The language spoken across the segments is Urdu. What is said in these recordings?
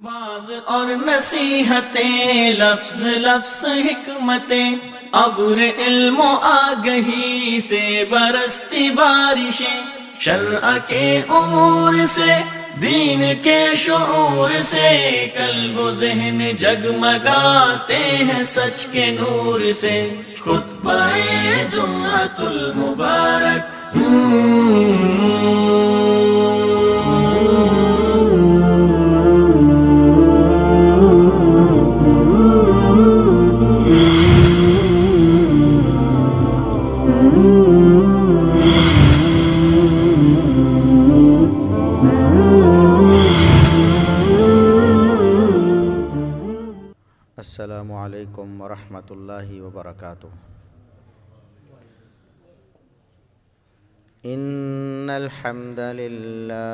واز اور نصیحتیں، لفظ لفظ حکمتیں، ابر علم و آگہی سے برستی بارشیں، شرع کے امور سے، دین کے شعور سے، قلب و ذہن جگمگاتے ہیں سچ کے نور سے۔ خطبہ جمعۃ المبارک السلام علیکم ورحمۃ اللہ وبرکاتہ۔ ان الحمد للہ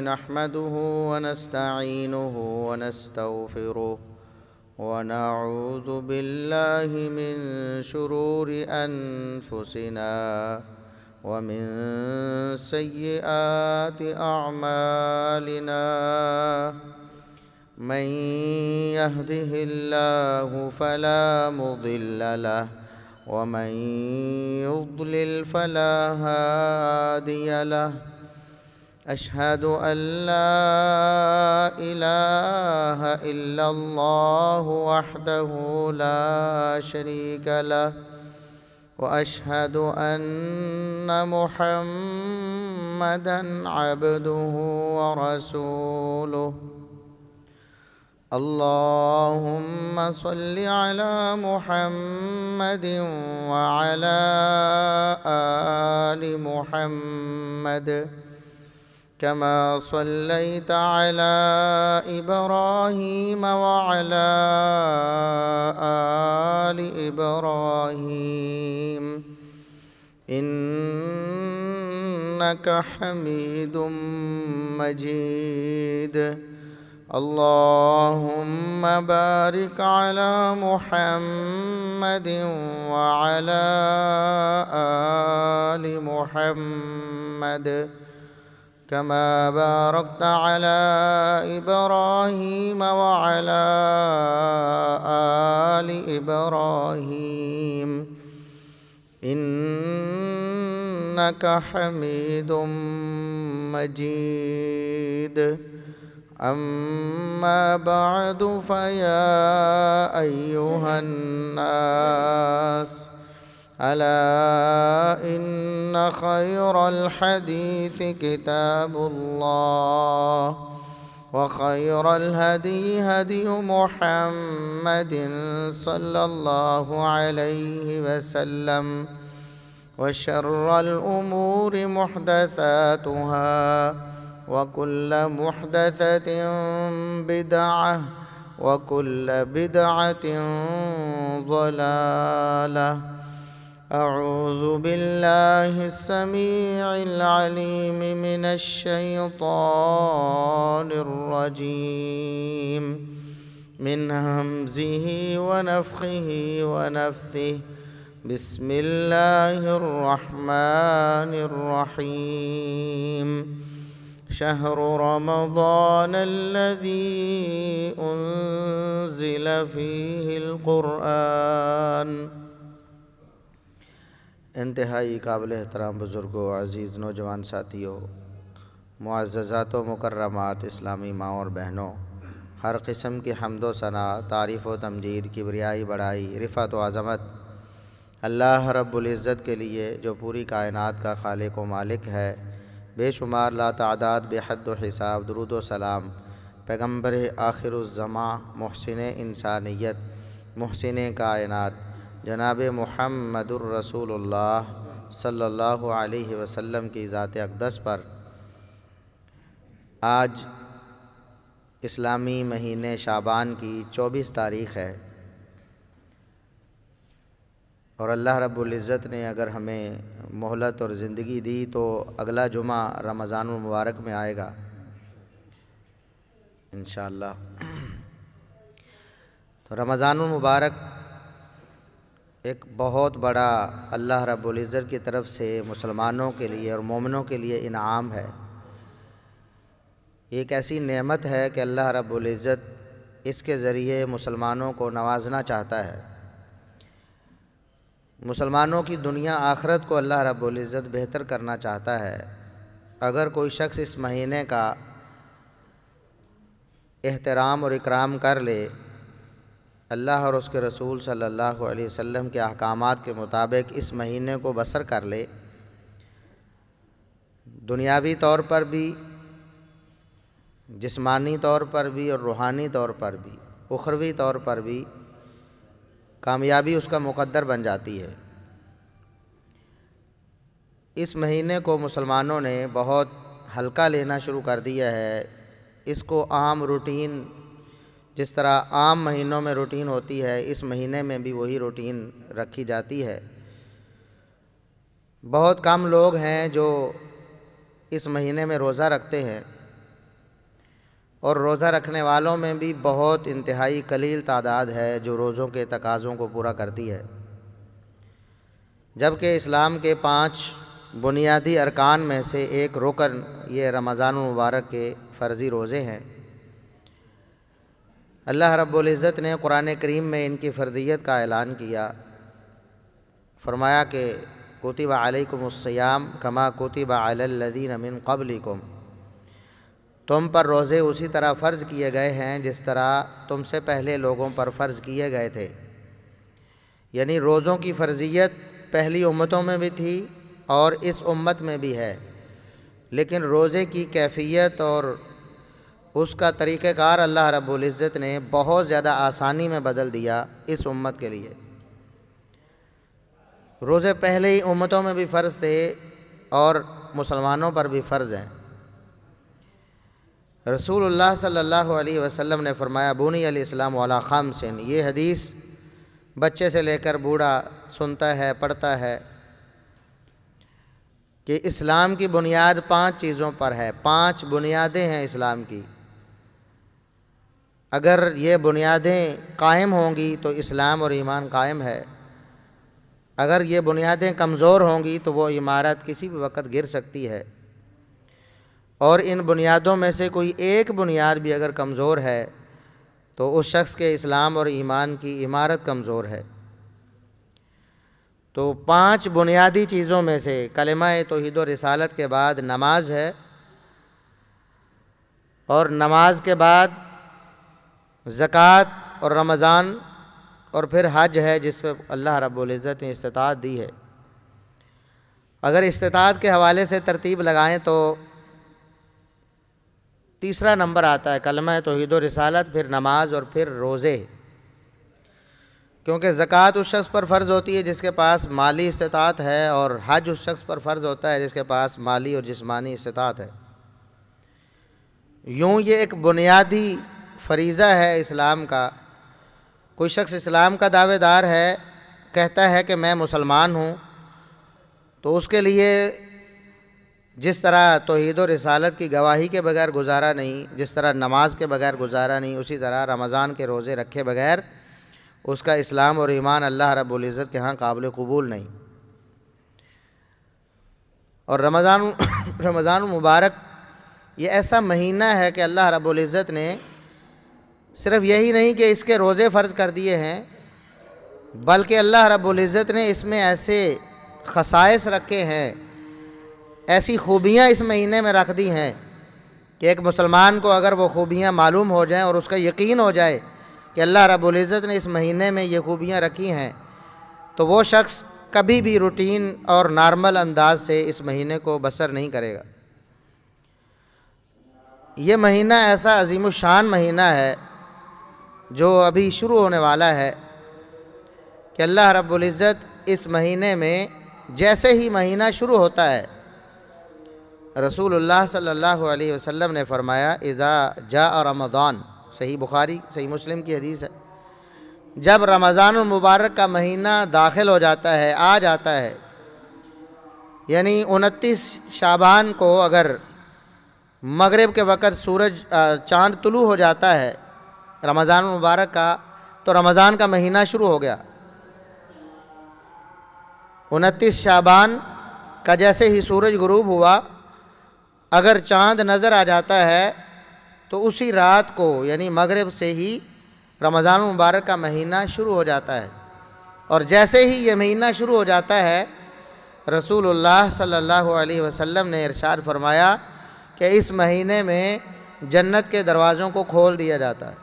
نحمده ونستعینه ونستغفره ونعوذ باللہ من شرور انفسنا ومن سیئات اعمالنا، من يهده الله فلا مضل له ومن يضلل فلا هادي له، اشهد ان لا اله الا الله وحده لا شريك له، واشهد ان محمدا عبده ورسوله۔ اللهم صل على محمد وعلى آل محمد كما صليت على إبراهيم وعلى آل إبراهيم إنك حميد مجيد۔ اللهم بارك على محمد وعلى آل محمد كما باركت على إبراهيم وعلى آل إبراهيم إنك حميد مجيد۔ أما بعد فيا أيها الناس، ألا إن خير الحديث كتاب الله، وخير الهدي هدي محمد صلى الله عليه وسلم، وشر الأمور محدثاتها، وكل محدثة بدعة، وكل بدعة ضلالة۔ أعوذ بالله السميع العليم من الشيطان الرجيم، من همزه ونفخه ونفثه، بسم الله الرحمن الرحيم۔ شهر رمضان الذي أنزل فيه القرآن۔ انتہائی قابل احترام بزرگوں، عزیز نوجوان ساتھیوں، معززات و مکرمات اسلامی ماں اور بہنوں، ہر قسم کی حمد و ثنا، تعریف و تمجید، کبریائی، بڑائی، رفعت و عظمت اللہ رب العزت کے لیے جو پوری کائنات کا خالق و مالک ہے۔ بے شمار لا تعداد بے حد و حساب درود و سلام پیغمبر آخر الزماں، محسن انسانیت، محسن کائنات، جناب محمد الرسول اللہ صلی اللہ علیہ وسلم کی ذات اقدس پر آج اسلامی مہینے شعبان کی 24 تاریخ ہے، اور اللہ رب العزت نے اگر ہمیں مہلت اور زندگی دی تو اگلا جمعہ رمضان المبارک میں آئے گا انشاءاللہ۔ تو رمضان المبارک ایک بہت بڑا اللہ رب العزت کی طرف سے مسلمانوں کے لیے اور مومنوں کے لیے انعام ہے۔ ایک ایسی نعمت ہے کہ اللہ رب العزت اس کے ذریعے مسلمانوں کو نوازنا چاہتا ہے۔ مسلمانوں کی دنیا آخرت کو اللہ رب العزت بہتر کرنا چاہتا ہے۔ اگر کوئی شخص اس مہینے کا احترام اور اکرام کر لے، اللہ اور اس کے رسول صلی اللہ علیہ وسلم کے احکامات کے مطابق اس مہینے کو بسر کر لے، دنیاوی طور پر بھی، جسمانی طور پر بھی اور روحانی طور پر بھی، اخروی طور پر بھی کامیابی اس کا مقدر بن جاتی ہے۔ اس مہینے کو مسلمانوں نے بہت ہلکا لینا شروع کر دیا ہے۔ اس کو عام روٹین، جس طرح عام مہینوں میں روٹین ہوتی ہے، اس مہینے میں بھی وہی روٹین رکھی جاتی ہے۔ بہت کم لوگ ہیں جو اس مہینے میں روزہ رکھتے ہیں، اور روزہ رکھنے والوں میں بھی بہت انتہائی قلیل تعداد ہے جو روزوں کے تقاضوں کو پورا کرتی ہے۔ جبکہ اسلام کے 5 بنیادی ارکان میں سے ایک رکن یہ رمضان المبارک کے فرضی روزے ہیں۔ اللہ رب العزت نے قرآن کریم میں ان کی فرضیت کا اعلان کیا، فرمایا کہ کتب علیکم الصیام کما کتب علی الذین من قبلکم، تم پر روزے اسی طرح فرض کیے گئے ہیں جس طرح تم سے پہلے لوگوں پر فرض کیے گئے تھے۔ یعنی روزوں کی فرضیت پہلی امتوں میں بھی تھی اور اس امت میں بھی ہے، لیکن روزے کی کیفیت اور اس کا طریقہ کار اللہ رب العزت نے بہت زیادہ آسانی میں بدل دیا اس امت کے لیے۔ روزے پہلے ہی امتوں میں بھی فرض تھے اور مسلمانوں پر بھی فرض ہیں۔ رسول اللہ صلی اللہ علیہ وسلم نے فرمایا بنی الاسلام علی خمس، یہ حدیث بچے سے لے کر بوڑھا سنتا ہے، پڑھتا ہے کہ اسلام کی بنیاد 5 چیزوں پر ہے۔ 5 بنیادیں ہیں اسلام کی۔ اگر یہ بنیادیں قائم ہوں گی تو اسلام اور ایمان قائم ہے، اگر یہ بنیادیں کمزور ہوں گی تو وہ عمارت کسی بھی وقت گر سکتی ہے، اور ان بنیادوں میں سے کوئی ایک بنیاد بھی اگر کمزور ہے تو اس شخص کے اسلام اور ایمان کی عمارت کمزور ہے۔ تو 5 بنیادی چیزوں میں سے کلمہ توحید و رسالت کے بعد نماز ہے، اور نماز کے بعد زکوٰۃ اور رمضان، اور پھر حج ہے جس پہ اللہ رب العزت نے استطاعت دی ہے۔ اگر استطاعت کے حوالے سے ترتیب لگائیں تو تیسرا نمبر آتا ہے کلمہ توحید و رسالت، پھر نماز اور پھر روزے، کیونکہ زکوٰۃ اس شخص پر فرض ہوتی ہے جس کے پاس مالی استطاعت ہے، اور حج اس شخص پر فرض ہوتا ہے جس کے پاس مالی اور جسمانی استطاعت ہے۔ یوں یہ ایک بنیادی فریضہ ہے اسلام کا۔ کوئی شخص اسلام کا دعوے دار ہے، کہتا ہے کہ میں مسلمان ہوں، تو اس کے لیے جس طرح توحید و رسالت کی گواہی کے بغیر گزارا نہیں، جس طرح نماز کے بغیر گزارا نہیں، اسی طرح رمضان کے روزے رکھے بغیر اس کا اسلام اور ایمان اللہ رب العزت کے ہاں قابل قبول نہیں۔ اور رمضان مبارک یہ ایسا مہینہ ہے کہ اللہ رب العزت نے صرف یہی نہیں کہ اس کے روزے فرض کر دیے ہیں، بلکہ اللہ رب العزت نے اس میں ایسے خصائص رکھے ہیں، ایسی خوبیاں اس مہینے میں رکھ دی ہیں کہ ایک مسلمان کو اگر وہ خوبیاں معلوم ہو جائیں اور اس کا یقین ہو جائے کہ اللہ رب العزت نے اس مہینے میں یہ خوبیاں رکھی ہیں، تو وہ شخص کبھی بھی روٹین اور نارمل انداز سے اس مہینے کو بسر نہیں کرے گا۔ یہ مہینہ ایسا عظیم الشان مہینہ ہے جو ابھی شروع ہونے والا ہے کہ اللہ رب العزت اس مہینے میں جیسے ہی مہینہ شروع ہوتا ہے، رسول اللہ صلی اللہ علیہ وسلم نے فرمایا اذا جاء رمضان، صحیح بخاری صحیح مسلم کی حدیث ہے، جب رمضان المبارک کا مہینہ داخل ہو جاتا ہے، آ جاتا ہے، یعنی 29 شعبان کو اگر مغرب کے وقت چاند طلوع ہو جاتا ہے رمضان المبارک کا، تو رمضان کا مہینہ شروع ہو گیا۔ 29 شعبان کا جیسے ہی سورج غروب ہوا، اگر چاند نظر آ جاتا ہے تو اسی رات کو یعنی مغرب سے ہی رمضان المبارک کا مہینہ شروع ہو جاتا ہے۔ اور جیسے ہی یہ مہینہ شروع ہو جاتا ہے، رسول اللہ صلی اللہ علیہ وسلم نے ارشاد فرمایا کہ اس مہینے میں جنت کے دروازوں کو کھول دیا جاتا ہے۔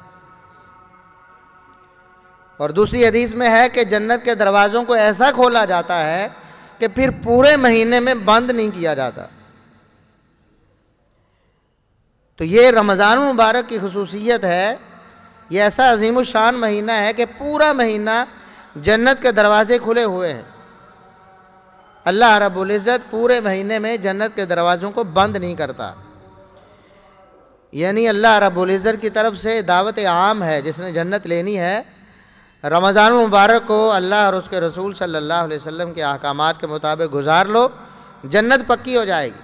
اور دوسری حدیث میں ہے کہ جنت کے دروازوں کو ایسا کھولا جاتا ہے کہ پھر پورے مہینے میں بند نہیں کیا جاتا۔ تو یہ رمضان المبارک کی خصوصیت ہے، یہ ایسا عظیم الشان مہینہ ہے کہ پورا مہینہ جنت کے دروازے کھلے ہوئے ہیں۔ اللہ رب العزت پورے مہینے میں جنت کے دروازوں کو بند نہیں کرتا، یعنی اللہ رب العزت کی طرف سے دعوت عام ہے، جس نے جنت لینی ہے رمضان المبارک کو اللہ اور اس کے رسول صلی اللہ علیہ وسلم کے احکامات کے مطابق گزار لو، جنت پکی ہو جائے گی۔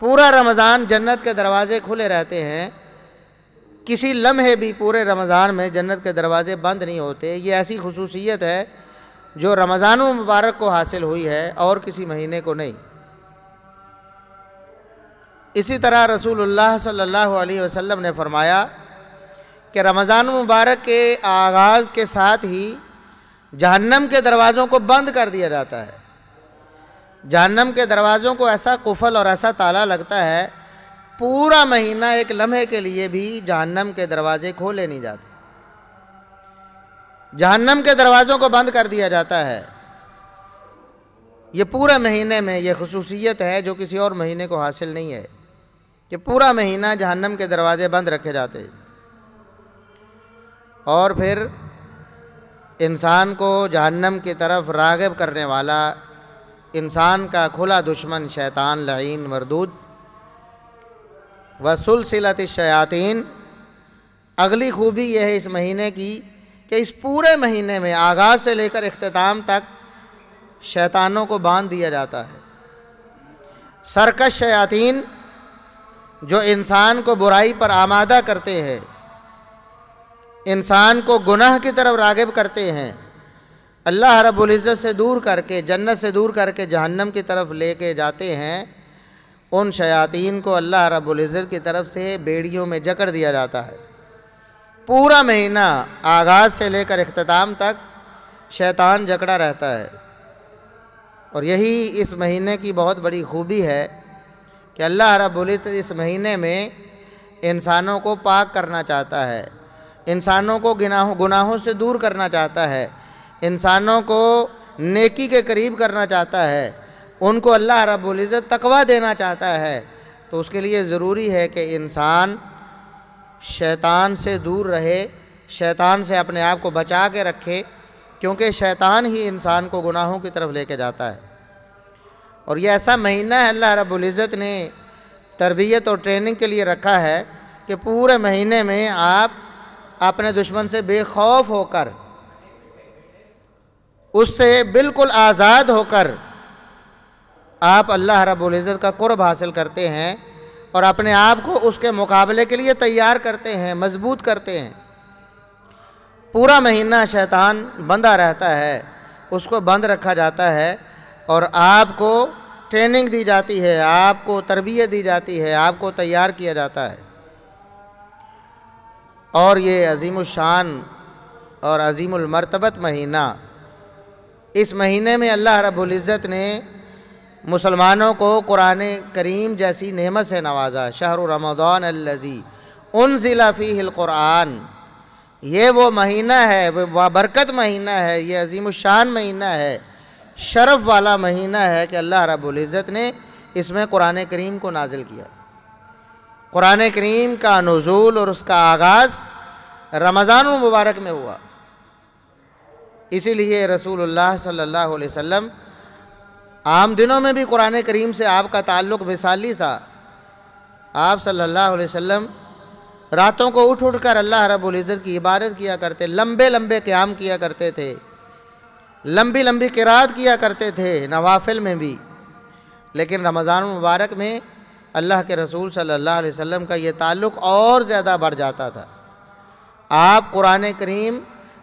پورا رمضان جنت کے دروازے کھلے رہتے ہیں، کسی لمحے بھی پورے رمضان میں جنت کے دروازے بند نہیں ہوتے۔ یہ ایسی خصوصیت ہے جو رمضان المبارک کو حاصل ہوئی ہے اور کسی مہینے کو نہیں۔ اسی طرح رسول اللہ صلی اللہ علیہ وسلم نے فرمایا کہ رمضان المبارک کے آغاز کے ساتھ ہی جہنم کے دروازوں کو بند کر دیا جاتا ہے۔ جہنم کے دروازوں کو ایسا قفل اور ایسا تالا لگتا ہے، پورا مہینہ ایک لمحے کے لیے بھی جہنم کے دروازے کھولے نہیں جاتے، جہنم کے دروازوں کو بند کر دیا جاتا ہے۔ یہ پورے مہینے میں یہ خصوصیت ہے جو کسی اور مہینے کو حاصل نہیں ہے کہ پورا مہینہ جہنم کے دروازے بند رکھے جاتے ہیں۔ اور پھر انسان کو جہنم کی طرف راغب کرنے والا، انسان کا کھلا دشمن شیطان لعین مردود وسلسلۃ الشیاطین، اگلی خوبی یہ ہے اس مہینے کی کہ اس پورے مہینے میں آغاز سے لے کر اختتام تک شیطانوں کو باندھ دیا جاتا ہے۔ سرکش شیاطین جو انسان کو برائی پر آمادہ کرتے ہیں، انسان کو گناہ کی طرف راغب کرتے ہیں، اللہ رب العزت سے دور کر کے، جنت سے دور کر کے جہنم کی طرف لے کے جاتے ہیں، ان شیاطین کو اللہ رب العزت کی طرف سے بیڑیوں میں جکڑ دیا جاتا ہے۔ پورا مہینہ آغاز سے لے کر اختتام تک شیطان جکڑا رہتا ہے۔ اور یہی اس مہینے کی بہت بڑی خوبی ہے کہ اللہ رب العزت اس مہینے میں انسانوں کو پاک کرنا چاہتا ہے، انسانوں کو گناہوں سے دور کرنا چاہتا ہے، انسانوں کو نیکی کے قریب کرنا چاہتا ہے، ان کو اللہ رب العزت تقویٰ دینا چاہتا ہے۔ تو اس کے لیے ضروری ہے کہ انسان شیطان سے دور رہے، شیطان سے اپنے آپ کو بچا کے رکھے، کیونکہ شیطان ہی انسان کو گناہوں کی طرف لے کے جاتا ہے۔ اور یہ ایسا مہینہ ہے اللہ رب العزت نے تربیت اور ٹریننگ کے لیے رکھا ہے کہ پورے مہینے میں آپ اپنے دشمن سے بے خوف ہو کر، اس سے بالکل آزاد ہو کر آپ اللہ رب العزت کا قرب حاصل کرتے ہیں اور اپنے آپ کو اس کے مقابلے کے لیے تیار کرتے ہیں، مضبوط کرتے ہیں۔ پورا مہینہ شیطان بندہ رہتا ہے، اس کو بند رکھا جاتا ہے اور آپ کو ٹریننگ دی جاتی ہے، آپ کو تربیت دی جاتی ہے، آپ کو تیار کیا جاتا ہے۔ اور یہ عظیم الشان اور عظیم المرتبت مہینہ، اس مہینے میں اللہ رب العزت نے مسلمانوں کو قرآن کریم جیسی نعمت سے نوازا۔ شہر رمضان الذی انزل فیہ القرآن، یہ وہ مہینہ ہے، وہ بابرکت مہینہ ہے، یہ عظیم الشان مہینہ ہے، شرف والا مہینہ ہے کہ اللہ رب العزت نے اس میں قرآن کریم کو نازل کیا۔ قرآن کریم کا نزول اور اس کا آغاز رمضان المبارک میں ہوا۔ اسی لیے رسول اللہ صلی اللہ علیہ وسلم عام دنوں میں بھی قرآن کریم سے آپ کا تعلق مثالی تھا۔ آپ صلی اللہ علیہ وسلم راتوں کو اٹھ کر اللہ رب العزت کی عبادت کیا کرتے، لمبے لمبے قیام کیا کرتے تھے، لمبی لمبی قرات کیا کرتے تھے نوافل میں بھی۔ لیکن رمضان المبارک میں اللہ کے رسول صلی اللہ علیہ وسلم کا یہ تعلق اور زیادہ بڑھ جاتا تھا۔ آپ قرآن کریم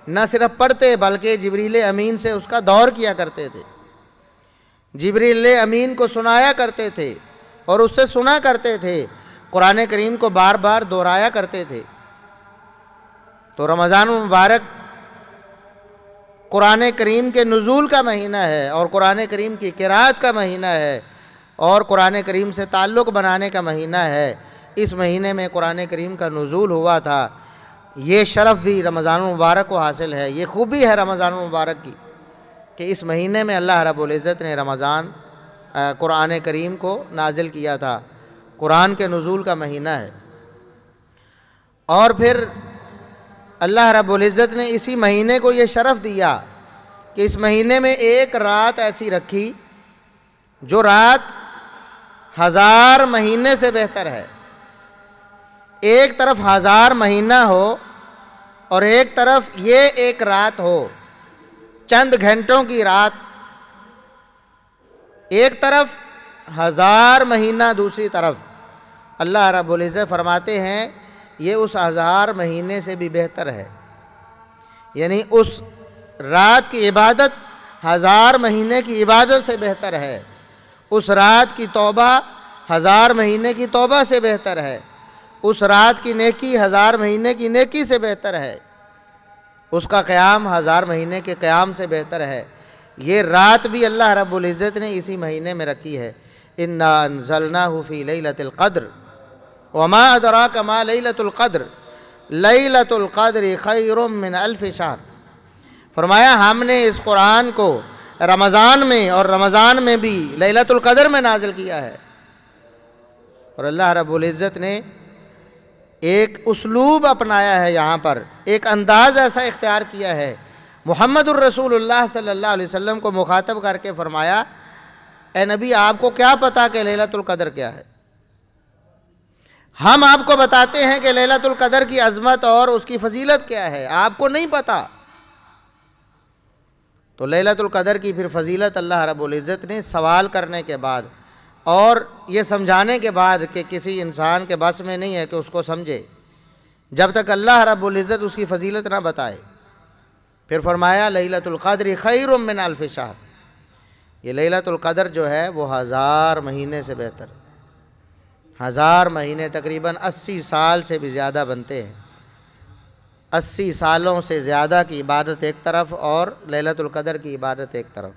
نہ صرف پڑھتے بلکہ جبریل امین سے اس کا دور کیا کرتے تھے۔ جبریل امین کو سنایا کرتے تھے اور اس سے سنا کرتے تھے، قرآن کریم کو بار بار دہرایا کرتے تھے۔ تو رمضان المبارک قرآن کریم کے نزول کا مہینہ ہے اور قرآن کریم کی قرأت کا مہینہ ہے اور قرآن کریم سے تعلق بنانے کا مہینہ ہے۔ اس مہینے میں قرآن کریم کا نزول ہوا تھا، یہ شرف بھی رمضان المبارک کو حاصل ہے، یہ خوبی ہے رمضان المبارک کی کہ اس مہینے میں اللہ رب العزت نے قرآن کریم کو نازل کیا تھا، قرآن کے نزول کا مہینہ ہے۔ اور پھر اللہ رب العزت نے اسی مہینے کو یہ شرف دیا کہ اس مہینے میں ایک رات ایسی رکھی جو رات 1000 مہینے سے بہتر ہے۔ ایک طرف 1000 مہینہ ہو اور ایک طرف یہ ایک رات ہو، چند گھنٹوں کی رات، ایک طرف 1000 مہینہ دوسری طرف۔ اللہ رب العزت فرماتے ہیں یہ اس 1000 مہینے سے بھی بہتر ہے، یعنی اس رات کی عبادت 1000 مہینے کی عبادت سے بہتر ہے، اس رات کی توبہ 1000 مہینے کی توبہ سے بہتر ہے، اس رات کی نیکی 1000 مہینے کی نیکی سے بہتر ہے، اس کا قیام 1000 مہینے کے قیام سے بہتر ہے۔ یہ رات بھی اللہ رب العزت نے اسی مہینے میں رکھی ہے۔ اِنَّا أَنزَلْنَاهُ فِي لَيْلَةِ الْقَدْرِ وَمَا أَدْرَاكَ مَا لَيْلَةُ الْقَدْرِ لَيْلَةُ الْقَدْرِ خَيْرٌ مِّنْ أَلْفِ شَهْرٍ۔ فرمایا ہم نے اس قرآن کو رمضان میں اور رمضان میں بھی لیلۃ القدر میں نازل کیا ہے۔ اور اللہ رب العزت نے ایک اسلوب اپنایا ہے، یہاں پر ایک انداز ایسا اختیار کیا ہے، محمد الرسول اللہ صلی اللہ علیہ وسلم کو مخاطب کر کے فرمایا، اے نبی آپ کو کیا پتا کہ لیلۃ القدر کیا ہے؟ ہم آپ کو بتاتے ہیں کہ لیلۃ القدر کی عظمت اور اس کی فضیلت کیا ہے، آپ کو نہیں پتا۔ تو لیلۃ القدر کی پھر فضیلت اللہ رب العزت نے سوال کرنے کے بعد اور یہ سمجھانے کے بعد کہ کسی انسان کے بس میں نہیں ہے کہ اس کو سمجھے جب تک اللہ رب العزت اس کی فضیلت نہ بتائے، پھر فرمایا لیلۃ القدر خیر من الف شہر۔ یہ لیلۃ القدر جو ہے وہ 1000 مہینے سے بہتر، 1000 مہینے تقریباً 80 سال سے بھی زیادہ بنتے ہیں، 80 سالوں سے زیادہ کی عبادت ایک طرف اور لیلۃ القدر کی عبادت ایک طرف۔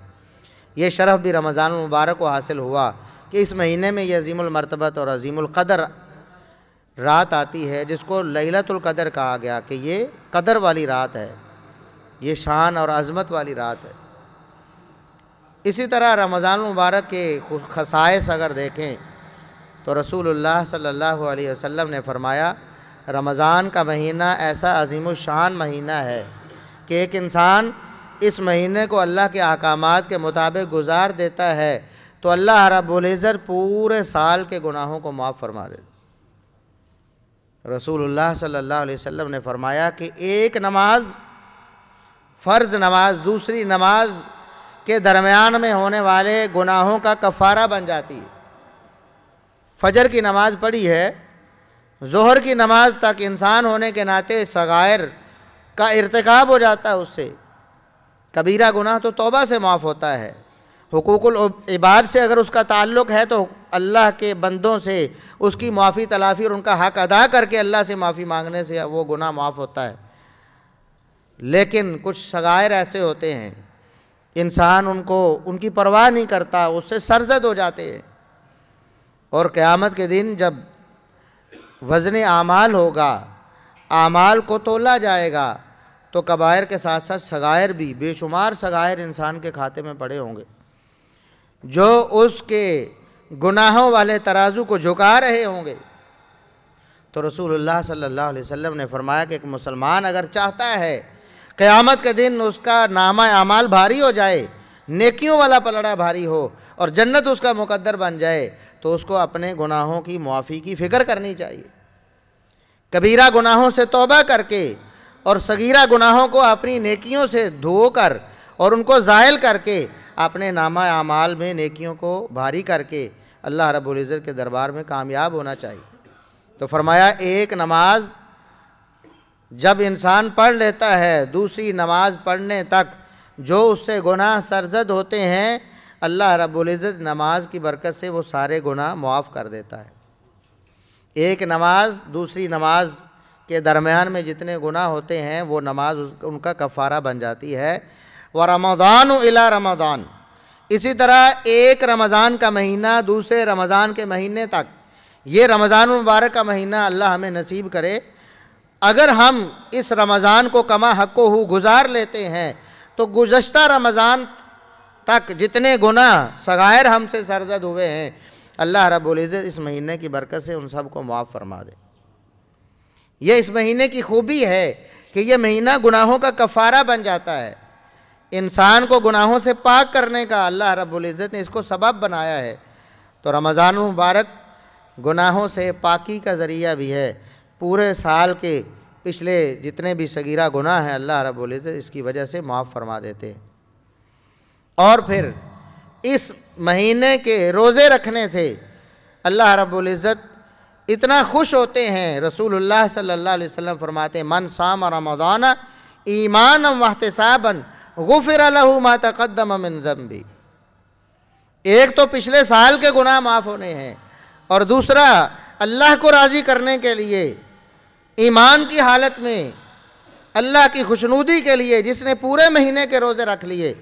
یہ شرف بھی رمضان المبارک کو حاصل ہوا کہ اس مہینے میں یہ عظیم المرتبت اور عظیم القدر رات آتی ہے جس کو لیلۃ القدر کہا گیا کہ یہ قدر والی رات ہے، یہ شان اور عظمت والی رات ہے۔ اسی طرح رمضان المبارک کے خصائص اگر دیکھیں تو رسول اللہ صلی اللہ علیہ وسلم نے فرمایا رمضان کا مہینہ ایسا عظیم الشان مہینہ ہے کہ ایک انسان اس مہینے کو اللہ کے احکامات کے مطابق گزار دیتا ہے تو اللہ رب العزت پورے سال کے گناہوں کو معاف فرما دیتا۔ رسول اللہ صلی اللہ علیہ وسلم نے فرمایا کہ ایک نماز، فرض نماز، دوسری نماز کے درمیان میں ہونے والے گناہوں کا کفارہ بن جاتی ہے۔ فجر کی نماز پڑھی ہے، ظہر کی نماز تک انسان ہونے کے ناطے صغائر کا ارتکاب ہو جاتا ہے، اس سے کبیرہ گناہ تو توبہ سے معاف ہوتا ہے، حقوق العباد سے اگر اس کا تعلق ہے تو اللہ کے بندوں سے اس کی معافی تلافی اور ان کا حق ادا کر کے اللہ سے معافی مانگنے سے وہ گناہ معاف ہوتا ہے۔ لیکن کچھ صغائر ایسے ہوتے ہیں انسان ان کی پرواہ نہیں کرتا، اس سے سرزد ہو جاتے ہیں، اور قیامت کے دن جب وزن اعمال ہوگا، اعمال کو تولا جائے گا تو کبائر کے ساتھ ساتھ صغائر بھی، بے شمار صغائر انسان کے کھاتے میں پڑے ہوں گے جو اس کے گناہوں والے ترازو کو جھکا رہے ہوں گے۔ تو رسول اللہ صلی اللہ علیہ وسلم نے فرمایا کہ ایک مسلمان اگر چاہتا ہے قیامت کے دن اس کا نامہ اعمال بھاری ہو جائے، نیکیوں والا پلڑا بھاری ہو اور جنت اس کا مقدر بن جائے، تو اس کو اپنے گناہوں کی معافی کی فکر کرنی چاہیے، کبیرہ گناہوں سے توبہ کر کے اور صغیرہ گناہوں کو اپنی نیکیوں سے دھو کر اور ان کو زائل کر کے اپنے نامہ اعمال میں نیکیوں کو بھاری کر کے اللہ رب العزت کے دربار میں کامیاب ہونا چاہیے۔ تو فرمایا ایک نماز جب انسان پڑھ لیتا ہے، دوسری نماز پڑھنے تک جو اس سے گناہ سرزد ہوتے ہیں اللہ رب العزت نماز کی برکت سے وہ سارے گناہ معاف کر دیتا ہے۔ ایک نماز دوسری نماز کے درمیان میں جتنے گناہ ہوتے ہیں وہ نماز ان کا کفارہ بن جاتی ہے۔ وَرَمَضَانُ إِلَى رَمَضَان، اسی طرح ایک رمضان کا مہینہ دوسرے رمضان کے مہینے تک، یہ رمضان المبارک کا مہینہ اللہ ہمیں نصیب کرے، اگر ہم اس رمضان کو کما حقہ گزار لیتے ہیں تو گزشتہ رمضان تک جتنے گناہ صغائر ہم سے سرزد ہوئے ہیں اللہ رب العزت اس مہینے کی برکت سے ان سب کو معاف فرما دے۔ یہ اس مہینے کی خوبی ہے کہ یہ مہینہ گناہوں کا کفارہ بن جاتا ہے، انسان کو گناہوں سے پاک کرنے کا اللہ رب العزت نے اس کو سبب بنایا ہے۔ تو رمضان المبارک گناہوں سے پاکی کا ذریعہ بھی ہے، پورے سال کے پچھلے جتنے بھی صغیرہ گناہ ہیں اللہ رب العزت اس کی وجہ سے معاف فرما دیتے ہیں۔ اور پھر اس مہینے کے روزے رکھنے سے اللہ رب العزت اتنا خوش ہوتے ہیں، رسول اللہ صلی اللہ علیہ وسلم فرماتے ہیں من صام رمضان ایمانا واحتسابا غفر له ما تقدم من ذنبه، ایک تو پچھلے سال کے گناہ معاف ہونے ہیں، اور دوسرا اللہ کو راضی کرنے کے لیے ایمان کی حالت میں اللہ کی خوشنودی کے لیے جس نے پورے مہینے کے روزے رکھ لیے،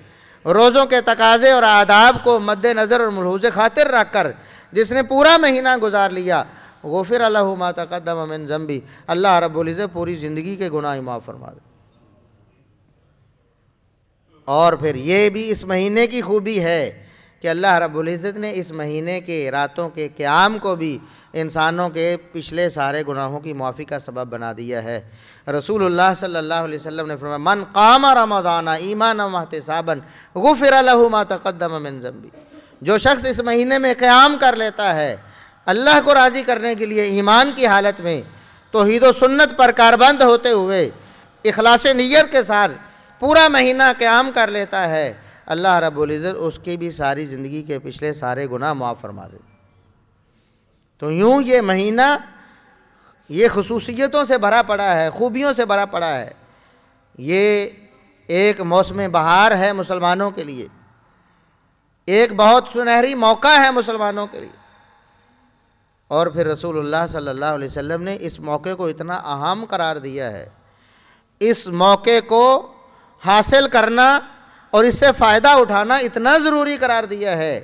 روزوں کے تقاضے اور آداب کو مد نظر اور ملحوظ خاطر رکھ کر جس نے پورا مہینہ گزار لیا، غفر له ما تقدم من ذنبی، اللہ رب العزت پوری زندگی کے گناہ معاف فرما دے۔ اور پھر یہ بھی اس مہینے کی خوبی ہے کہ اللہ رب العزت نے اس مہینے کے راتوں کے قیام کو بھی انسانوں کے پچھلے سارے گناہوں کی معافی کا سبب بنا دیا ہے۔ رسول اللہ صلی اللہ علیہ وسلم نے فرمایا من قام رمضان ایمانا واحتسابا غفر له ما تقدم من ذنبی، جو شخص اس مہینے میں قیام کر لیتا ہے اللہ کو راضی کرنے کے لیے ایمان کی حالت میں، توحید و سنت پر کاربند ہوتے ہوئے اخلاص نیت کے ساتھ پورا مہینہ قیام کر لیتا ہے، اللہ رب العزت اس کی بھی ساری زندگی کے پچھلے سارے گناہ معاف فرما دے۔ تو یوں یہ مہینہ یہ خصوصیتوں سے بھرا پڑا ہے، خوبیوں سے بھرا پڑا ہے، یہ ایک موسم بہار ہے مسلمانوں کے لیے، ایک بہت سنہری موقع ہے مسلمانوں کے لیے۔ اور پھر رسول اللہ صلی اللہ علیہ وسلم نے اس موقع کو اتنا اہم قرار دیا ہے، اس موقع کو حاصل کرنا اور اس سے فائدہ اٹھانا اتنا ضروری قرار دیا ہے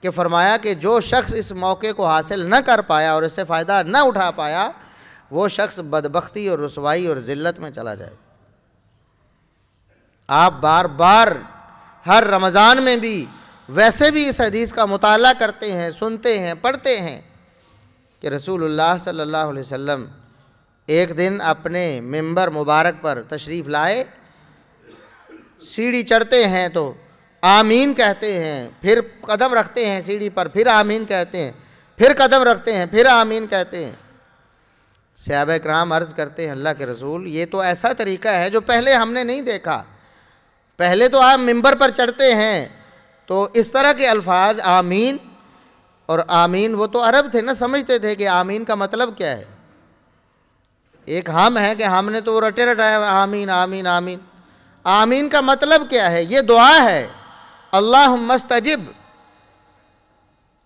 کہ فرمایا کہ جو شخص اس موقع کو حاصل نہ کر پایا اور اس سے فائدہ نہ اٹھا پایا وہ شخص بدبختی اور رسوائی اور ذلت میں چلا جائے۔ آپ بار بار ہر رمضان میں بھی ویسے بھی اس حدیث کا مطالعہ کرتے ہیں، سنتے ہیں، پڑھتے ہیں کہ رسول اللہ صلی اللہ علیہ وسلم ایک دن اپنے ممبر مبارک پر تشریف لائے، سیڑھی چڑھتے ہیں تو آمین کہتے ہیں، پھر قدم رکھتے ہیں سیڑھی پر، پھر آمین کہتے ہیں، پھر قدم رکھتے ہیں، پھر آمین کہتے ہیں۔ صحابہ کرام عرض کرتے ہیں اللہ کے رسول یہ تو ایسا طریقہ ہے جو پہلے ہم نے نہیں دیکھا، پہلے تو آپ ممبر پر چڑھتے ہیں تو اس طرح کے الفاظ آمین، اور آمین وہ تو عرب تھے نہ، سمجھتے تھے کہ آمین کا مطلب کیا ہے۔ ایک ہم ہے کہ ہم نے تو وہ رٹے رٹایا آمین آمین آمین، آمین کا مطلب کیا ہے؟ یہ دعا ہے، اللہم استجب،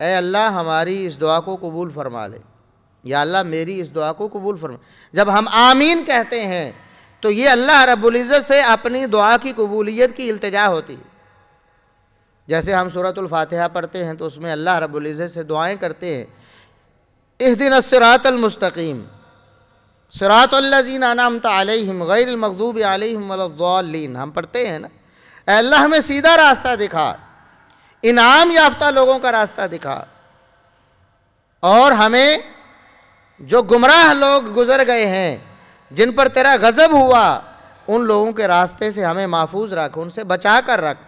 اے اللہ ہماری اس دعا کو قبول فرما لے، یا اللہ میری اس دعا کو قبول فرما۔ جب ہم آمین کہتے ہیں تو یہ اللہ رب العزت سے اپنی دعا کی قبولیت کی التجا ہوتی ہے۔ جیسے ہم سورۃ الفاتحہ پڑھتے ہیں تو اس میں اللہ رب العزت سے دعائیں کرتے ہیں، اہدنا الصراط المستقیم صراط الذین انعمت علیہم غیر المغضوب علیہم ولا الضالین، ہم پڑھتے ہیں نا، اے اللہ ہمیں سیدھا راستہ دکھا، انعام یافتہ لوگوں کا راستہ دکھا، اور ہمیں جو گمراہ لوگ گزر گئے ہیں جن پر تیرا غضب ہوا ان لوگوں کے راستے سے ہمیں محفوظ رکھ، ان سے بچا کر رکھ،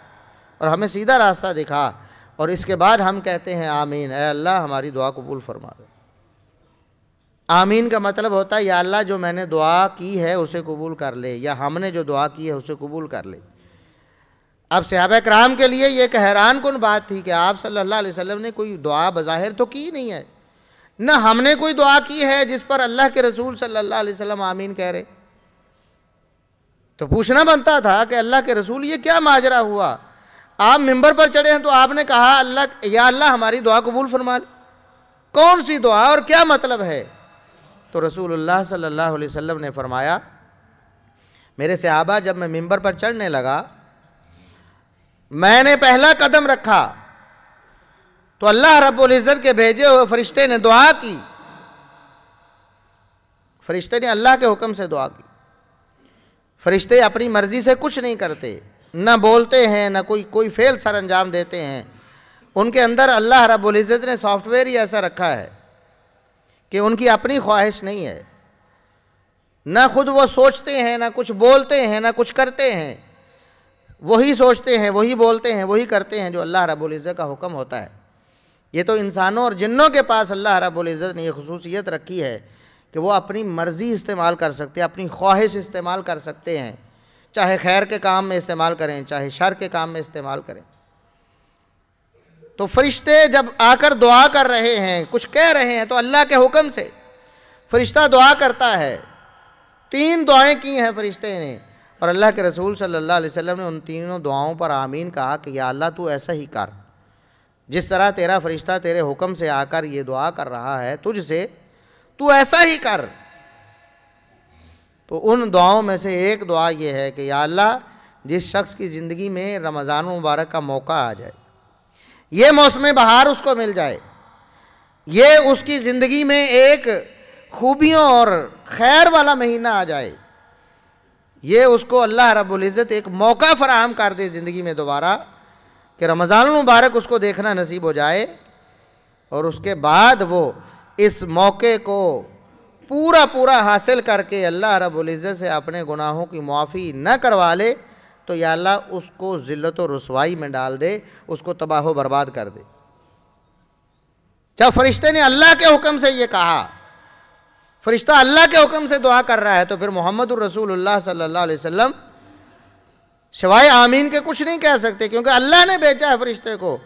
اور ہمیں سیدھا راستہ دکھا۔ اور اس کے بعد ہم کہتے ہیں آمین، اے اللہ ہماری دعا قبول فرما دے۔ آمین کا مطلب ہوتا ہے یا اللہ جو میں نے دعا کی ہے اسے قبول کر لے، یا ہم نے جو دعا کی ہے اسے قبول کر لے۔ اب صحابہ کرام کے لیے یہ ایک حیران کن بات تھی کہ آپ صلی اللہ علیہ وسلم نے کوئی دعا بظاہر تو کی نہیں ہے، نہ ہم نے کوئی دعا کی ہے جس پر اللہ کے رسول صلی اللہ علیہ وسلم آمین کہہ رہے۔ تو پوچھنا بنتا تھا کہ اللہ کے رسول یہ کیا ماجرا ہوا؟ آپ ممبر پر چڑھے ہیں تو آپ نے کہا اللہ یا اللہ ہماری دعا قبول فرما لے. کون سی دعا اور کیا مطلب ہے؟ تو رسول اللہ صلی اللہ علیہ وسلم نے فرمایا میرے صحابہ جب میں ممبر پر چڑھنے لگا میں نے پہلا قدم رکھا تو اللہ رب العزت کے بھیجے ہوئے فرشتے نے دعا کی. فرشتے نے اللہ کے حکم سے دعا کی. فرشتے اپنی مرضی سے کچھ نہیں کرتے, نہ بولتے ہیں نہ کوئی فعل سر انجام دیتے ہیں. ان کے اندر اللہ رب العزت نے سافٹ ویئر ہی ایسا رکھا ہے کہ ان کی اپنی خواہش نہیں ہے, نہ خود وہ سوچتے ہیں نہ کچھ بولتے ہیں نہ کچھ کرتے ہیں. وہی سوچتے ہیں, وہی بولتے ہیں, وہی کرتے ہیں جو اللہ رب العزت کا حکم ہوتا ہے. یہ تو انسانوں اور جنوں کے پاس اللہ رب العزت نے یہ خصوصیت رکھی ہے کہ وہ اپنی مرضی استعمال کر سکتے ہیں, اپنی خواہش استعمال کر سکتے ہیں, چاہے خیر کے کام میں استعمال کریں چاہے شر کے کام میں استعمال کریں. تو فرشتے جب آ کر دعا کر رہے ہیں, کچھ کہہ رہے ہیں, تو اللہ کے حکم سے فرشتہ دعا کرتا ہے. 3 دعائیں کی ہیں فرشتے نے, اور اللہ کے رسول صلی اللہ علیہ وسلم نے ان تینوں دعاؤں پر آمین کہا کہ یا اللہ تو ایسا ہی کر, جس طرح تیرا فرشتہ تیرے حکم سے آ کر یہ دعا کر رہا ہے تجھ سے, تو ایسا ہی کر. تو ان دعاؤں میں سے ایک دعا یہ ہے کہ یا اللہ جس شخص کی زندگی میں رمضان مبارک کا موقع آ جائے, یہ موسم بہار اس کو مل جائے, یہ اس کی زندگی میں ایک خوبیوں اور خیر والا مہینہ آ جائے, یہ اس کو اللہ رب العزت ایک موقع فراہم کر دے زندگی میں دوبارہ کہ رمضان المبارک اس کو دیکھنا نصیب ہو جائے, اور اس کے بعد وہ اس موقع کو پورا حاصل کر کے اللہ رب العزت سے اپنے گناہوں کی معافی نہ کروا لے, تو یا اللہ اس کو ذلت و رسوائی میں ڈال دے, اس کو تباہ و برباد کر دے. جب فرشتے نے اللہ کے حکم سے یہ کہا, فرشتہ اللہ کے حکم سے دعا کر رہا ہے, تو پھر محمد الرسول اللہ صلی اللہ علیہ وسلم سوائے آمین کے کچھ نہیں کہہ سکتے, کیونکہ اللہ نے بھیجا ہے فرشتے کو.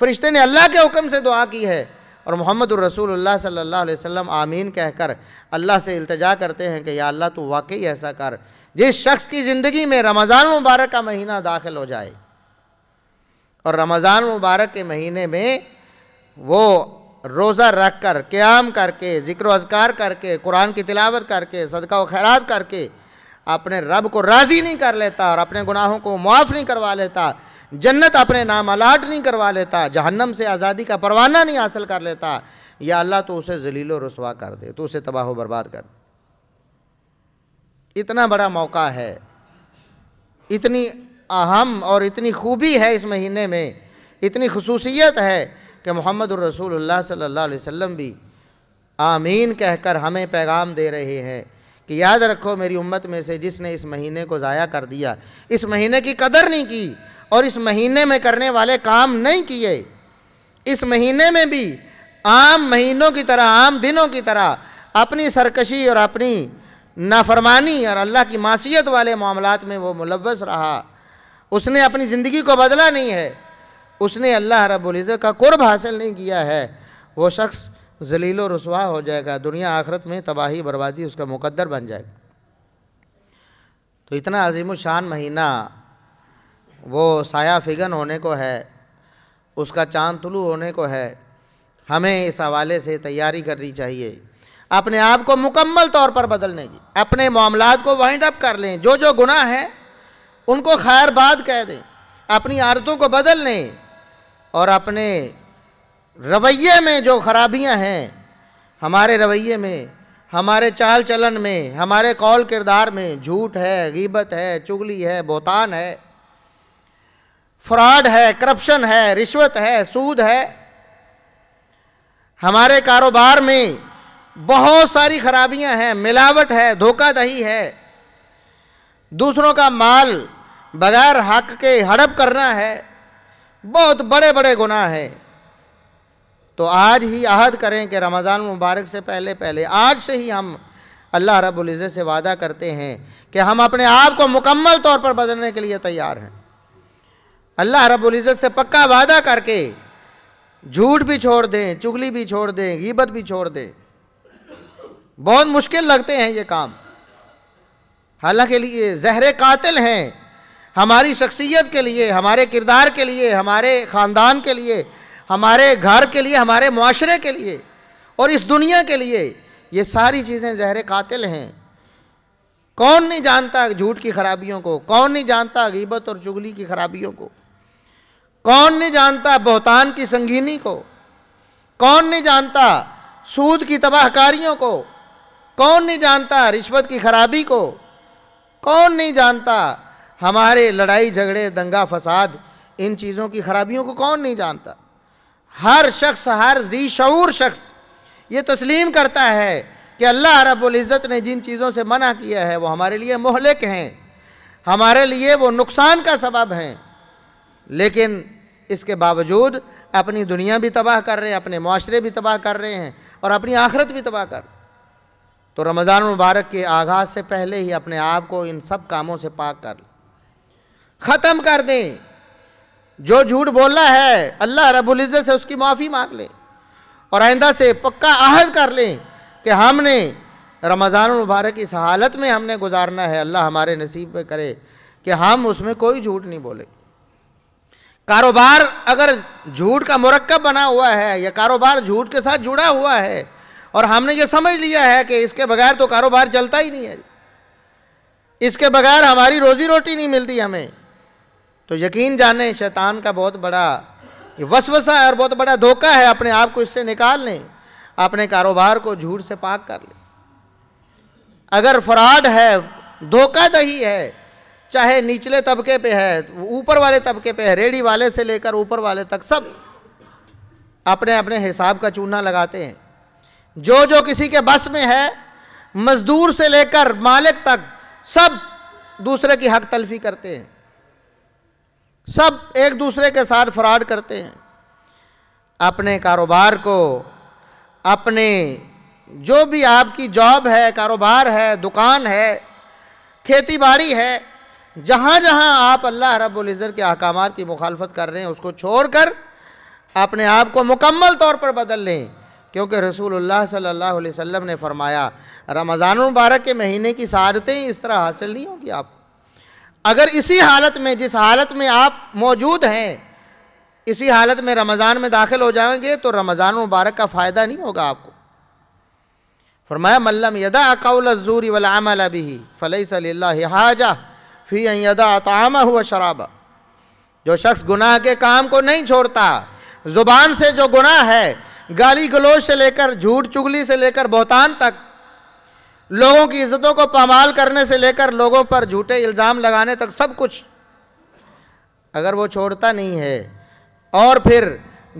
فرشتے نے اللہ کے حکم سے دعا کی ہے, اور محمد الرسول اللہ صلی اللہ علیہ وسلم آمین کہہ کر اللہ سے التجا کرتے ہیں کہ یا اللہ تو واقعی ایسا کر جس شخص کی زندگی میں رمضان مبارک کا مہینہ داخل ہو جائے, اور رمضان مبارک کے مہینے میں وہ روزہ رکھ کر, قیام کر کے, ذکر و اذکار کر کے, قرآن کی تلاوت کر کے, صدقہ و خیرات کر کے اپنے رب کو راضی نہیں کر لیتا اور اپنے گناہوں کو معاف نہیں کروا لیتا, جنت اپنے نام الاٹ نہیں کروا لیتا, جہنم سے آزادی کا پروانہ نہیں حاصل کر لیتا, یا اللہ تو اسے ذلیل و رسوا کر دے, تو اسے تباہ و برباد کر دے. اتنا بڑا موقع ہے, اتنی اہم اور اتنی خوبی ہے اس مہینے میں, اتنی خصوصیت ہے کہ محمد الرسول اللہ صلی اللہ علیہ وسلم بھی آمین کہہ کر ہمیں پیغام دے رہے ہیں کہ یاد رکھو میری امت میں سے جس نے اس مہینے کو ضائع کر دیا, اس مہینے کی قدر نہیں کی اور اس مہینے میں کرنے والے کام نہیں کیے, اس مہینے میں بھی عام مہینوں کی طرح, عام دنوں کی طرح اپنی سرکشی اور اپنی نافرمانی اور اللہ کی معصیت والے معاملات میں وہ ملوث رہا, اس نے اپنی زندگی کو بدلا نہیں ہے, اس نے اللہ رب العزت کا قرب حاصل نہیں کیا ہے, وہ شخص ذلیل و رسوا ہو جائے گا, دنیا آخرت میں تباہی بربادی اس کا مقدر بن جائے گا. تو اتنا عظیم الشان مہینہ وہ سایہ فگن ہونے کو ہے, اس کا چاند طلوع ہونے کو ہے. ہمیں اس حوالے سے تیاری کرنی چاہیے, اپنے آپ کو مکمل طور پر بدلنے کی, اپنے معاملات کو وائنڈ اپ کر لیں, جو جو گناہ ہیں ان کو خیر بات کہہ دیں, اپنی عادتوں کو بدل لیں, اور اپنے رویے میں جو خرابیاں ہیں, ہمارے رویے میں, ہمارے چال چلن میں, ہمارے قول کردار میں جھوٹ ہے, غیبت ہے, چغلی ہے, بہتان ہے, فراڈ ہے, کرپشن ہے, رشوت ہے, سود ہے, ہمارے کاروبار میں بہت ساری خرابیاں ہیں, ملاوٹ ہے, دھوکہ دہی ہے, دوسروں کا مال بغیر حق کے ہڑپ کرنا ہے, بہت بڑے بڑے گناہ ہیں. تو آج ہی عہد کریں کہ رمضان مبارک سے پہلے آج سے ہی ہم اللہ رب العزت سے وعدہ کرتے ہیں کہ ہم اپنے آپ کو مکمل طور پر بدلنے کے لیے تیار ہیں. اللہ رب العزت سے پکا وعدہ کر کے جھوٹ بھی چھوڑ دیں, چغلی بھی چھوڑ دیں, غیبت بھی چھوڑ دیں. بہت مشکل لگتے ہیں یہ کام, حالانکہ یہ زہر قاتل ہیں, ہماری شخصیت کے لیے، ہمارے کردار کے لیے، ہمارے خاندان کے لیے، ہمارے گھر کے لیے، ہمارے معاشرے کے لیے اور اس دنیا کے لیے یہ ساری چیزیں زہر قاتل ہیں۔ کون نہیں جانتا جھوٹ کی خرابیوں کو؟ کون نہیں جانتا غیبت اور چغلی کی خرابیوں کو؟ کون نہیں جانتا بہتان کی سنگینی کو؟ کون نہیں جانتا سود کی تباہ کاریوں کو؟ کون نہیں جانتا رشوت کی خرابی کو؟ کون نہیں جانتا ہمارے لڑائی جھگڑے دنگا فساد ان چیزوں کی خرابیوں کو؟ کون نہیں جانتا؟ ہر شخص، ہر ذی شعور شخص یہ تسلیم کرتا ہے کہ اللہ رب العزت نے جن چیزوں سے منع کیا ہے وہ ہمارے لیے مہلک ہیں، ہمارے لیے وہ نقصان کا سبب ہیں، لیکن اس کے باوجود اپنی دنیا بھی تباہ کر رہے ہیں، اپنے معاشرے بھی تباہ کر رہے ہیں اور اپنی آخرت بھی تباہ کر رہے ہیں۔ تو رمضان المبارک کے آغاز سے پہلے ہی اپنے آپ کو ان سب کاموں سے پاک کر لیں، ختم کر دیں۔ جو جھوٹ بولا ہے اللہ رب العزت سے اس کی معافی مانگ لیں اور آئندہ سے پکا عہد کر لیں کہ ہم نے رمضان المبارک اس حالت میں ہم نے گزارنا ہے۔ اللہ ہمارے نصیب میں کرے کہ ہم اس میں کوئی جھوٹ نہیں بولے۔ کاروبار اگر جھوٹ کا مرکب بنا ہوا ہے یا کاروبار جھوٹ کے ساتھ جڑا ہوا ہے اور ہم نے یہ سمجھ لیا ہے کہ اس کے بغیر تو کاروبار چلتا ہی نہیں ہے، اس کے بغیر ہماری روزی روٹی نہیں ملتی ہمیں، تو یقین جانیں شیطان کا بہت بڑا وسوسہ ہے اور بہت بڑا دھوکہ ہے۔ اپنے آپ کو اس سے نکال لیں، اپنے کاروبار کو جھوٹ سے پاک کر لیں۔ اگر فراڈ ہے، دھوکہ دہی ہے، چاہے نچلے طبقے پہ ہے، اوپر والے طبقے پہ ہے، ریڑھی والے سے لے کر اوپر والے تک سب اپنے اپنے حساب کا چونا لگاتے ہیں۔ جو کسی کے بس میں ہے، مزدور سے لے کر مالک تک سب دوسرے کی حق تلفی کرتے ہیں، سب ایک دوسرے کے ساتھ فراڈ کرتے ہیں۔ اپنے کاروبار کو، اپنے جو بھی آپ کی جاب ہے، کاروبار ہے، دکان ہے، کھیتی باڑی ہے، جہاں جہاں آپ اللہ رب العزت کے احکامات کی مخالفت کر رہے ہیں اس کو چھوڑ کر اپنے آپ کو مکمل طور پر بدل لیں، کیونکہ رسول اللہ صلی اللہ علیہ وسلم نے فرمایا رمضان المبارک کے مہینے کی سعادتیں اس طرح حاصل نہیں ہوگی آپ۔ اگر اسی حالت میں، جس حالت میں آپ موجود ہیں، اسی حالت میں رمضان میں داخل ہو جائیں گے تو رمضان مبارک کا فائدہ نہیں ہوگا آپ کو۔ فرمایا من لم یدع قول الزور والعمل به فلیس للہ حاجہ فی ان یدع طعامہ وشرابہ۔ جو شخص گناہ کے کام کو نہیں چھوڑتا، زبان سے جو گناہ ہے، گالی گلوچ سے لے کر جھوٹ چگلی سے لے کر بہتان تک، لوگوں کی عزتوں کو پامال کرنے سے لے کر لوگوں پر جھوٹے الزام لگانے تک سب کچھ اگر وہ چھوڑتا نہیں ہے، اور پھر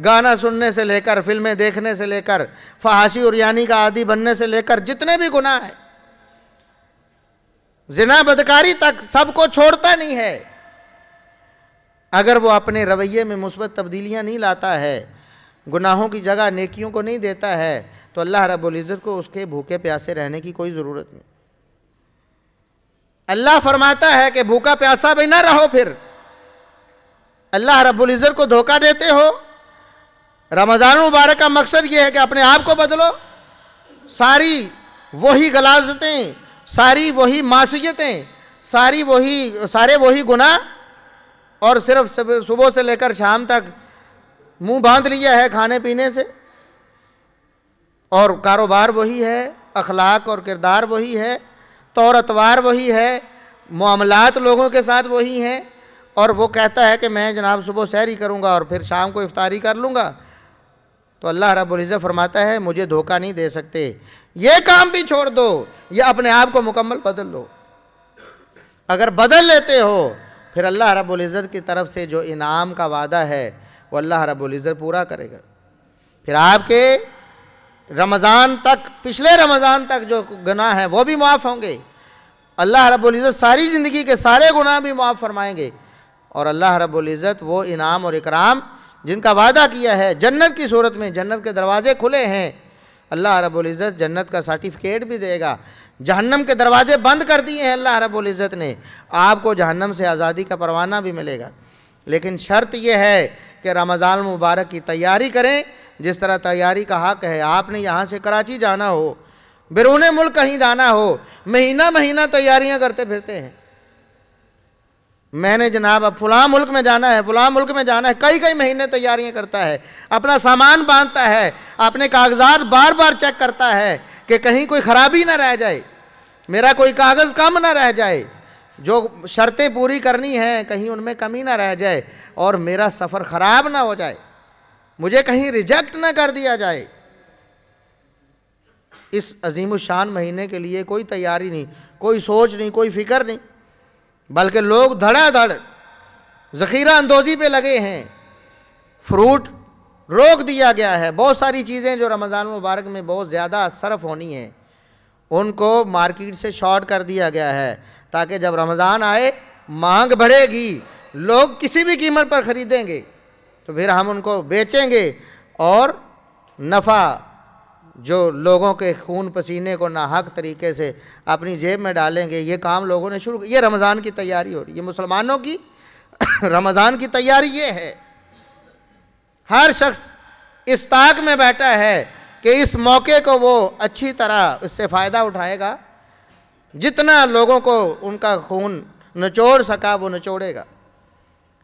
گانا سننے سے لے کر فلمیں دیکھنے سے لے کر فحاشی اور یعنی کا عادی بننے سے لے کر جتنے بھی گناہ ہیں، زنا بدکاری تک سب کو چھوڑتا نہیں ہے، اگر وہ اپنے رویے میں مثبت تبدیلیاں نہیں لاتا ہے، گناہوں کی جگہ نیکیوں کو نہیں دیتا ہے، تو اللہ رب العزت کو اس کے بھوکے پیاسے رہنے کی کوئی ضرورت نہیں۔ اللہ فرماتا ہے کہ بھوکا پیاسا بھی نہ رہو، پھر اللہ رب العزت کو دھوکہ دیتے ہو۔ رمضان مبارک کا مقصد یہ ہے کہ اپنے آپ کو بدلو، ساری وہی غلاظتیں، ساری وہی معصیتیں، سارے وہی گناہ، اور صرف صبح سے لے کر شام تک منہ باندھ لیا ہے کھانے پینے سے، اور کاروبار وہی ہے، اخلاق اور کردار وہی ہے، طور اتوار وہی ہے، معاملات لوگوں کے ساتھ وہی ہیں، اور وہ کہتا ہے کہ میں جناب صبح سحری کروں گا اور پھر شام کو افطاری کر لوں گا، تو اللہ رب العزت فرماتا ہے مجھے دھوکہ نہیں دے سکتے۔ یہ کام بھی چھوڑ دو، یہ اپنے آپ کو مکمل بدل لو۔ اگر بدل لیتے ہو پھر اللہ رب العزت کی طرف سے جو انعام کا وعدہ ہے وہ اللہ رب العزت پورا کرے گا۔ پھر آپ کے رمضان تک، پچھلے رمضان تک جو گناہ ہیں وہ بھی معاف ہوں گے، اللہ رب العزت ساری زندگی کے سارے گناہ بھی معاف فرمائیں گے، اور اللہ رب العزت وہ انعام اور اکرام جن کا وعدہ کیا ہے جنت کی صورت میں، جنت کے دروازے کھلے ہیں، اللہ رب العزت جنت کا سرٹیفکیٹ بھی دے گا۔ جہنم کے دروازے بند کر دیے ہیں اللہ رب العزت نے، آپ کو جہنم سے آزادی کا پروانہ بھی ملے گا، لیکن شرط یہ ہے کہ رمضان مبارک کی تیاری کریں، جس طرح تیاری کا حق ہے۔ آپ نے یہاں سے کراچی جانا ہو، بیرون ملک کہیں جانا ہو، مہینہ مہینہ تیاریاں کرتے پھرتے ہیں، میں نے جناب اب فلاں ملک میں جانا ہے، فلاں ملک میں جانا ہے، کئی مہینے تیاریاں کرتا ہے، اپنا سامان باندھتا ہے، اپنے کاغذات بار بار چیک کرتا ہے کہ کہیں کوئی خرابی نہ رہ جائے، میرا کوئی کاغذ کم نہ رہ جائے، جو شرطیں پوری کرنی ہیں کہیں ان میں کمی نہ رہ جائے اور میرا سفر خراب نہ ہو جائے، مجھے کہیں ریجیکٹ نہ کر دیا جائے۔ اس عظیم الشان مہینے کے لیے کوئی تیاری نہیں، کوئی سوچ نہیں، کوئی فکر نہیں، بلکہ لوگ دھڑا دھڑ ذخیرہ اندوزی پہ لگے ہیں۔ فروٹ روک دیا گیا ہے، بہت ساری چیزیں جو رمضان مبارک میں بہت زیادہ صرف ہونی ہیں ان کو مارکیٹ سے شارٹ کر دیا گیا ہے تاکہ جب رمضان آئے مانگ بڑھے گی، لوگ کسی بھی قیمت پر خریدیں گے تو پھر ہم ان کو بیچیں گے اور نفع جو لوگوں کے خون پسینے کو ناحق طریقے سے اپنی جیب میں ڈالیں گے، یہ کام لوگوں نے شروع کیا۔ یہ رمضان کی تیاری ہو رہی ہے، یہ مسلمانوں کی رمضان کی تیاری یہ ہے۔ ہر شخص اس طاق میں بیٹھا ہے کہ اس موقع کو وہ اچھی طرح اس سے فائدہ اٹھائے گا، جتنا لوگوں کو ان کا خون نچوڑ سکا وہ نچوڑے گا۔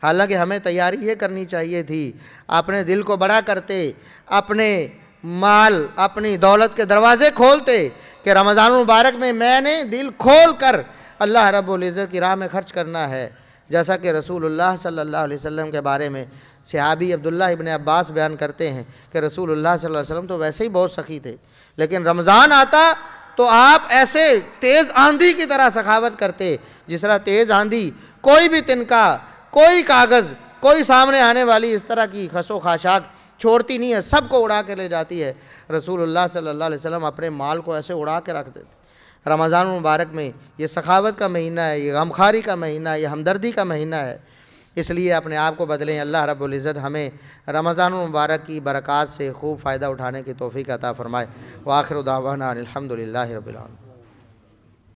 حالانکہ ہمیں تیاری یہ کرنی چاہیے تھی، اپنے دل کو بڑا کرتے، اپنے مال اپنی دولت کے دروازے کھولتے کہ رمضان المبارک میں نے دل کھول کر اللہ رب العزت کی راہ میں خرچ کرنا ہے، جیسا کہ رسول اللہ صلی اللہ علیہ وسلم کے بارے میں صحابی عبداللہ ابن عباس بیان کرتے ہیں کہ رسول اللہ صلی اللہ علیہ وسلم تو ویسے ہی بہت سخی تھے، لیکن رمضان آتا تو آپ ایسے تیز آندھی کی طرح سخاوت کرتے جس طرح تیز آندھی کوئی بھی تنکا، کوئی کاغذ، کوئی سامنے آنے والی اس طرح کی خس و خاشاک چھوڑتی نہیں ہے، سب کو اڑا کے لے جاتی ہے۔ رسول اللہ صلی اللہ علیہ وسلم اپنے مال کو ایسے اڑا کے رکھ دیتے۔ رمضان المبارک میں یہ سخاوت کا مہینہ ہے، یہ غمخواری کا مہینہ ہے، یہ ہمدردی کا مہینہ ہے، اس لیے اپنے آپ کو بدلیں۔ اللہ رب العزت ہمیں رمضان المبارک کی برکات سے خوب فائدہ اٹھانے کی توفیق عطا فرمائے۔ وآخر دعوانا الحمدللہ رب العالمین۔